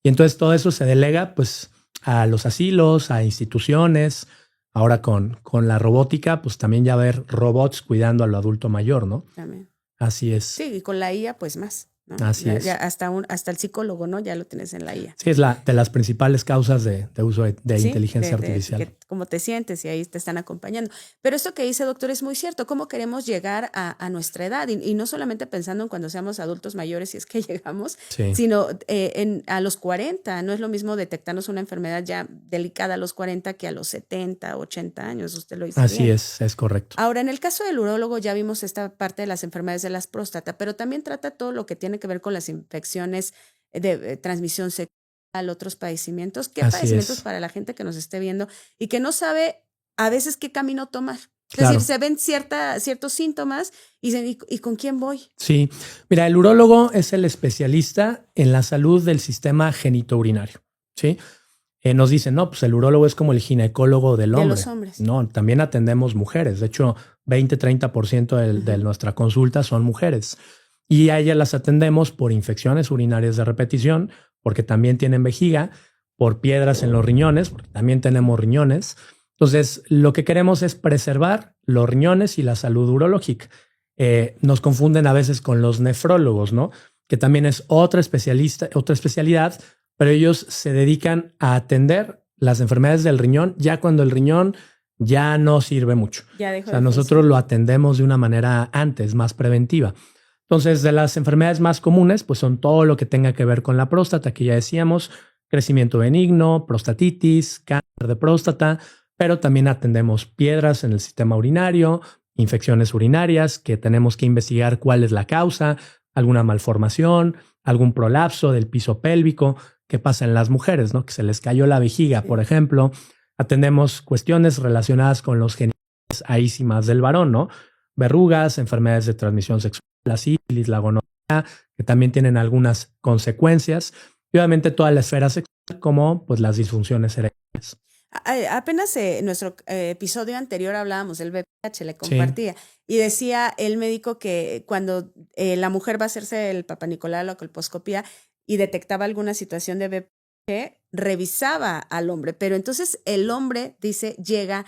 Y entonces todo eso se delega pues a los asilos, a instituciones. Ahora con la robótica, pues también ya ver robots cuidando al adulto mayor, ¿no? También. Así es. Sí, y con la IA pues más, ¿no? Así es. Ya hasta el psicólogo, ¿no? Ya lo tienes en la IA. Sí, es de las principales causas de uso de inteligencia artificial. Cómo te sientes y ahí te están acompañando. Pero esto que dice, doctor, es muy cierto. ¿Cómo queremos llegar a nuestra edad? Y no solamente pensando en cuando seamos adultos mayores, si es que llegamos, sino a los 40. No es lo mismo detectarnos una enfermedad ya delicada a los 40 que a los 70, 80 años. Usted lo dice Así bien. es correcto. Ahora, en el caso del urólogo ya vimos esta parte de las enfermedades de la próstata, pero también trata todo lo que tiene que ver con las infecciones de transmisión sexual, otros padecimientos. ¿Qué padecimientos para la gente que nos esté viendo y que no sabe a veces qué camino tomar? Es decir, se ven ciertos síntomas y dicen, ¿y con quién voy? Sí, mira, el urólogo es el especialista en la salud del sistema genitourinario, ¿sí? Nos dicen, no, pues el urólogo es como el ginecólogo del hombre. De los hombres. No, también atendemos mujeres. De hecho, 20-30% de nuestra consulta son mujeres. Y a ellas las atendemos por infecciones urinarias de repetición, porque también tienen vejiga, por piedras en los riñones, porque también tenemos riñones. Entonces, lo que queremos es preservar los riñones y la salud urológica. Nos confunden a veces con los nefrólogos, ¿no? Que también es otra especialidad, pero ellos se dedican a atender las enfermedades del riñón ya cuando el riñón ya no sirve mucho. O sea, nosotros lo atendemos de una manera antes, más preventiva. Entonces, de las enfermedades más comunes, pues son todo lo que tenga que ver con la próstata, que ya decíamos, crecimiento benigno, prostatitis, cáncer de próstata, pero también atendemos piedras en el sistema urinario, infecciones urinarias, que tenemos que investigar cuál es la causa, alguna malformación, algún prolapso del piso pélvico, qué pasa en las mujeres, ¿no? Que se les cayó la vejiga, por ejemplo. Atendemos cuestiones relacionadas con los genitales, ahí sí más del varón, ¿no? Verrugas, enfermedades de transmisión sexual, la sífilis, la gonorrea, que también tienen algunas consecuencias. Y obviamente toda la esfera sexual, como pues las disfunciones eréctiles. Apenas en nuestro episodio anterior hablábamos del VPH, le compartía, y decía el médico que cuando la mujer va a hacerse el papanicolau, la colposcopía, y detectaba alguna situación de VPH, revisaba al hombre, pero entonces el hombre, dice, llega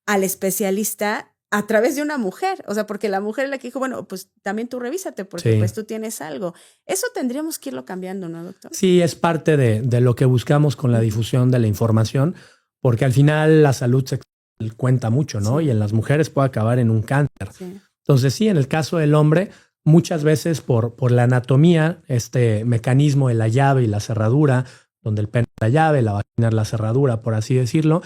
al especialista a través de una mujer, o sea, porque la mujer es la que dijo, bueno, pues también tú revísate porque pues tú tienes algo. Eso tendríamos que irlo cambiando, ¿no, doctor? Sí, es parte de lo que buscamos con la difusión de la información, porque al final la salud sexual cuenta mucho, ¿no? Y en las mujeres puede acabar en un cáncer. Entonces sí, en el caso del hombre, muchas veces por la anatomía, este mecanismo de la llave y la cerradura, donde el pene es la llave, la vagina es la cerradura, por así decirlo,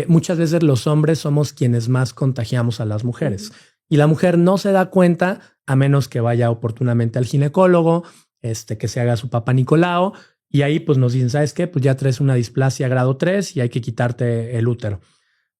muchas veces los hombres somos quienes más contagiamos a las mujeres. y la mujer no se da cuenta a menos que vaya oportunamente al ginecólogo, que se haga su papá Nicolau, y ahí pues nos dicen, ¿sabes qué? Pues ya traes una displasia grado 3 y hay que quitarte el útero.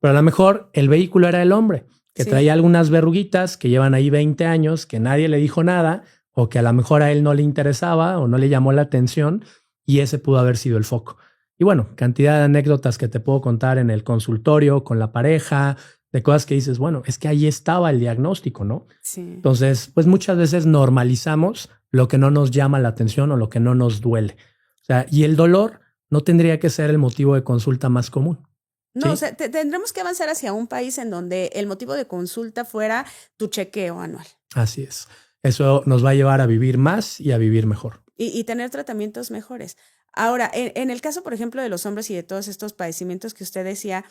Pero a lo mejor el vehículo era el hombre, que traía algunas verruguitas que llevan ahí 20 años, que nadie le dijo nada, o que a lo mejor a él no le interesaba o no le llamó la atención, y ese pudo haber sido el foco. Y bueno, cantidad de anécdotas que te puedo contar en el consultorio, con la pareja, de cosas que dices, bueno, es que ahí estaba el diagnóstico, ¿no? Sí. Entonces, pues muchas veces normalizamos lo que no nos llama la atención o lo que no nos duele. O sea, y el dolor no tendría que ser el motivo de consulta más común. No, ¿sí? o sea, tendremos que avanzar hacia un país en donde el motivo de consulta fuera tu chequeo anual. Así es. Eso nos va a llevar a vivir más y a vivir mejor. Y tener tratamientos mejores. Ahora, en el caso, por ejemplo, de los hombres y de todos estos padecimientos que usted decía,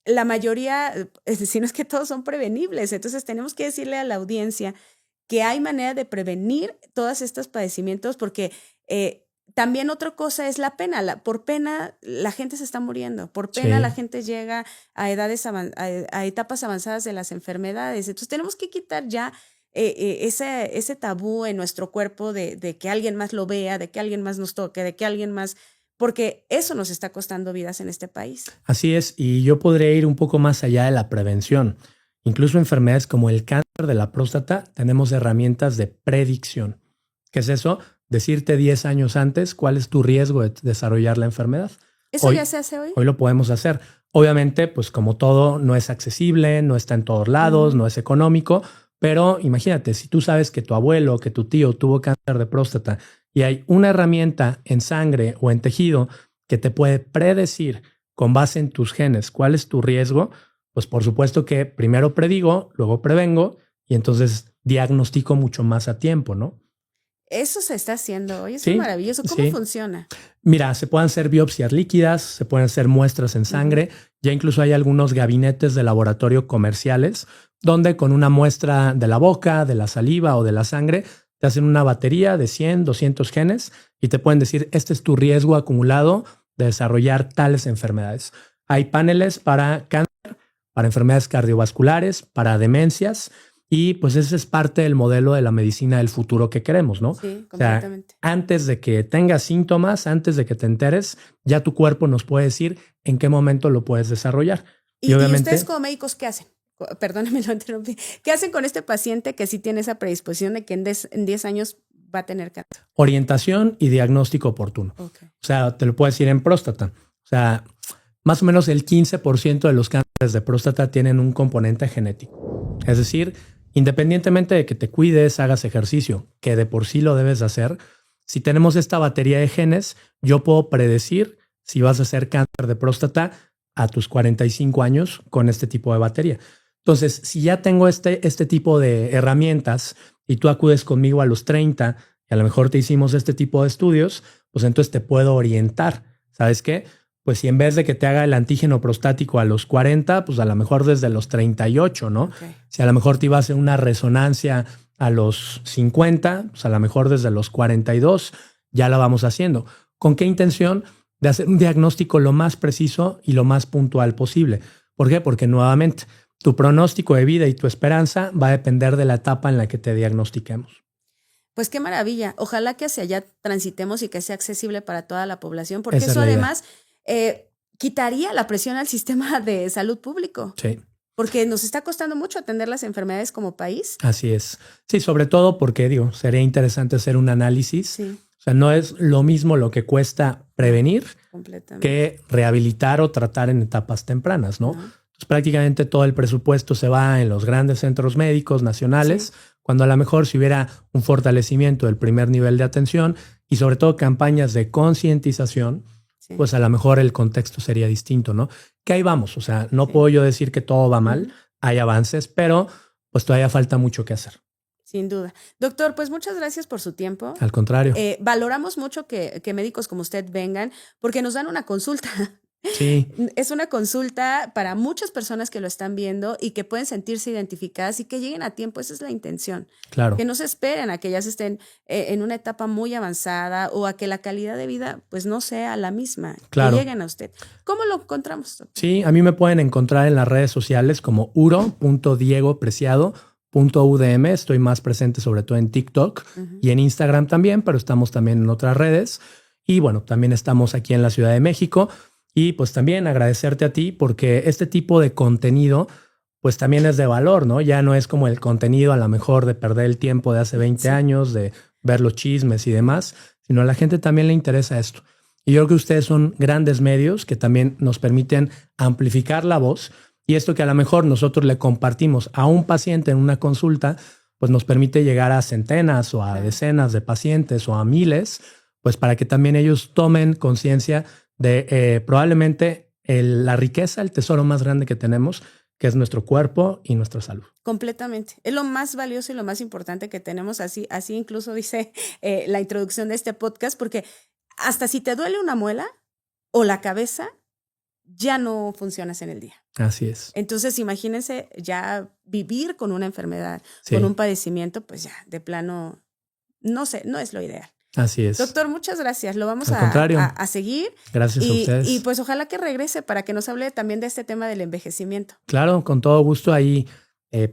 la mayoría, es decir, no es que todos son prevenibles. Entonces tenemos que decirle a la audiencia que hay manera de prevenir todos estos padecimientos porque también otra cosa es la pena. Por pena la gente se está muriendo. Por pena la gente llega a a etapas avanzadas de las enfermedades. Entonces tenemos que quitar ya ese tabú en nuestro cuerpo de que alguien más lo vea, de que alguien más nos toque, de que alguien más, porque eso nos está costando vidas en este país. Así es, y yo podría ir un poco más allá de la prevención. Incluso enfermedades como el cáncer de la próstata, tenemos herramientas de predicción. ¿Qué es eso? Decirte 10 años antes cuál es tu riesgo de desarrollar la enfermedad. ¿Eso ya se hace hoy? Hoy lo podemos hacer. Obviamente, pues como todo, no es accesible, no está en todos lados, no es económico, pero imagínate, si tú sabes que tu abuelo o que tu tío tuvo cáncer de próstata y hay una herramienta en sangre o en tejido que te puede predecir con base en tus genes cuál es tu riesgo, pues por supuesto que primero predigo, luego prevengo y entonces diagnostico mucho más a tiempo, ¿no? Eso se está haciendo hoy, eso es maravilloso. ¿Cómo funciona? Mira, se pueden hacer biopsias líquidas, se pueden hacer muestras en sangre, ya incluso hay algunos gabinetes de laboratorio comerciales donde con una muestra de la boca, de la saliva o de la sangre, te hacen una batería de 100, 200 genes y te pueden decir, este es tu riesgo acumulado de desarrollar tales enfermedades. Hay paneles para cáncer, para enfermedades cardiovasculares, para demencias, y pues ese es parte del modelo de la medicina del futuro que queremos, ¿no? Sí, completamente. O sea, antes de que tengas síntomas, antes de que te enteres, ya tu cuerpo nos puede decir en qué momento lo puedes desarrollar. Y obviamente, ustedes como médicos, ¿qué hacen? Perdóname, lo interrumpí. ¿Qué hacen con este paciente que sí tiene esa predisposición de que en 10 años va a tener cáncer? Orientación y diagnóstico oportuno. Okay. O sea, te lo puedo decir en próstata. O sea, más o menos el 15% de los cánceres de próstata tienen un componente genético. Es decir, independientemente de que te cuides, hagas ejercicio, que de por sí lo debes hacer, si tenemos esta batería de genes, yo puedo predecir si vas a hacer cáncer de próstata a tus 45 años con este tipo de batería. Entonces, si ya tengo este tipo de herramientas y tú acudes conmigo a los 30 y a lo mejor te hicimos este tipo de estudios, pues entonces te puedo orientar. ¿Sabes qué? Pues si en vez de que te haga el antígeno prostático a los 40, pues a lo mejor desde los 38, ¿no? Okay. Si a lo mejor te iba a hacer una resonancia a los 50, pues a lo mejor desde los 42 ya la vamos haciendo. ¿Con qué intención? De hacer un diagnóstico lo más preciso y lo más puntual posible. ¿Por qué? Porque nuevamente tu pronóstico de vida y tu esperanza va a depender de la etapa en la que te diagnostiquemos. Pues qué maravilla. Ojalá que hacia allá transitemos y que sea accesible para toda la población, porque eso además quitaría la presión al sistema de salud público. Sí. Porque nos está costando mucho atender las enfermedades como país. Así es. Sí, sobre todo porque, sería interesante hacer un análisis. Sí. O sea, no es lo mismo lo que cuesta prevenir que rehabilitar o tratar en etapas tempranas, ¿no? Entonces, prácticamente todo el presupuesto se va en los grandes centros médicos nacionales, cuando a lo mejor si hubiera un fortalecimiento del primer nivel de atención y sobre todo campañas de concientización, pues a lo mejor el contexto sería distinto, ¿no? Que ahí vamos, o sea, no puedo yo decir que todo va mal, hay avances, pero pues todavía falta mucho que hacer. Sin duda. Doctor, pues muchas gracias por su tiempo. Al contrario. Valoramos mucho que médicos como usted vengan porque nos dan una consulta Sí, Es una consulta para muchas personas que lo están viendo y que pueden sentirse identificadas y que lleguen a tiempo. Esa es la intención. claro. Que no se esperen a que ya se estén en una etapa muy avanzada o a que la calidad de vida pues no sea la misma. Claro. Que lleguen a usted. ¿Cómo lo encontramos, doctor? Sí, a mí me pueden encontrar en las redes sociales como uro.diegopreciado.udm. Estoy más presente sobre todo en TikTok y en Instagram también, pero estamos también en otras redes. Y bueno, también estamos aquí en la Ciudad de México. Y pues también agradecerte a ti porque este tipo de contenido pues también es de valor, ¿no? Ya no es como el contenido a lo mejor de perder el tiempo de hace 20 años, de ver los chismes y demás, sino a la gente también le interesa esto. Y yo creo que ustedes son grandes medios que también nos permiten amplificar la voz y esto que a lo mejor nosotros le compartimos a un paciente en una consulta, pues nos permite llegar a centenas o a decenas de pacientes o a miles, pues para que también ellos tomen conciencia de probablemente la riqueza, el tesoro más grande que tenemos, que es nuestro cuerpo y nuestra salud. Completamente. Es lo más valioso y lo más importante que tenemos. Así incluso dice la introducción de este podcast, porque hasta si te duele una muela o la cabeza, ya no funcionas en el día. Así es. Entonces, imagínense ya vivir con una enfermedad, Sí. con un padecimiento, pues ya de plano, no sé, no es lo ideal. Así es. Doctor, muchas gracias. Lo vamos Al contrario. a seguir. Gracias a ustedes. Y pues ojalá que regrese para que nos hable también de este tema del envejecimiento. Claro, con todo gusto ahí,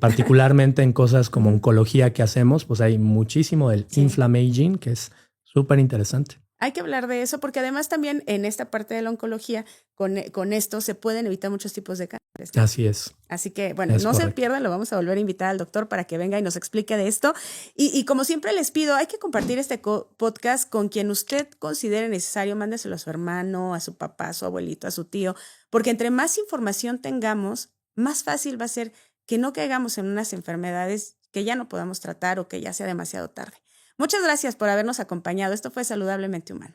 particularmente en cosas como oncología que hacemos, pues hay muchísimo del inflammaging, que es súper interesante. Hay que hablar de eso porque además también en esta parte de la oncología, con esto se pueden evitar muchos tipos de cánceres, ¿no? Así es. Así que, bueno, Es no correcto. se pierdan, lo vamos a volver a invitar al doctor para que venga y nos explique de esto. Y como siempre les pido, hay que compartir este podcast con quien usted considere necesario. Mándeselo a su hermano, a su papá, a su abuelito, a su tío, porque entre más información tengamos, más fácil va a ser que no caigamos en unas enfermedades que ya no podamos tratar o que ya sea demasiado tarde. Muchas gracias por habernos acompañado. Esto fue Saludablemente Humano.